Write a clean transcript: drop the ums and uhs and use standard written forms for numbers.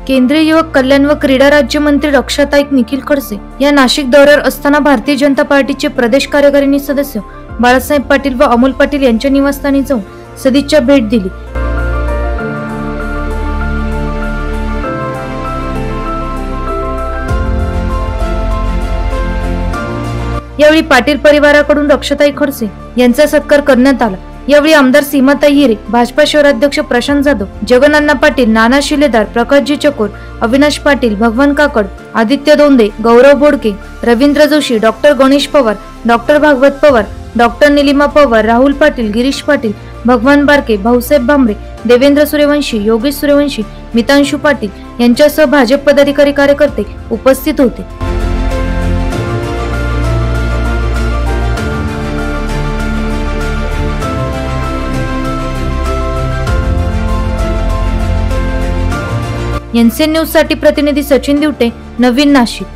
केंद्रीय युवक कल्याण व क्रीडा राज्यमंत्री रक्षाताई निखिल खडसे या नाशिक दौऱ्यावर असताना भारतीय जनता पार्टीचे प्रदेश कार्यकारिणी सदस्य बाळासाहेब पाटील व अमोल पाटील यांच्या निवासस्थानी जाऊन सदिच्छा भेट दिली। यावेळी पाटील परिवाराकडून रक्षाताई खडसे यांचा सत्कार करण्यात आला। यावेळी आमदार सीमाताई हिरे, भाजपा शहराध्यक्ष प्रशांत जाधव, जगन्नाथ पाटील, नाना शिलेदार, प्रकाशजी चकोर, Avinash Patil, Bhagwan Kakad, Aditya Donde, Gaurav Bodke, Ravindra Joshi, doctor Ganesh Pawar, doctor Bhagwat Pawar, doctor Nilima Pawar, Rahul Patil, Girish Patil, Bhagwan Barke, Bhausaheb Bhambare, Devendra Suryavanshi, Yogesh Suryavanshi, मितांशु Patil यांच्यासह भाजप पदाधिकारी कार्यकर्ते उपस्थित होते। एनसीएन न्यूज साठी प्रतिनिधी सचिन दिवटे, नवीन नाशिक।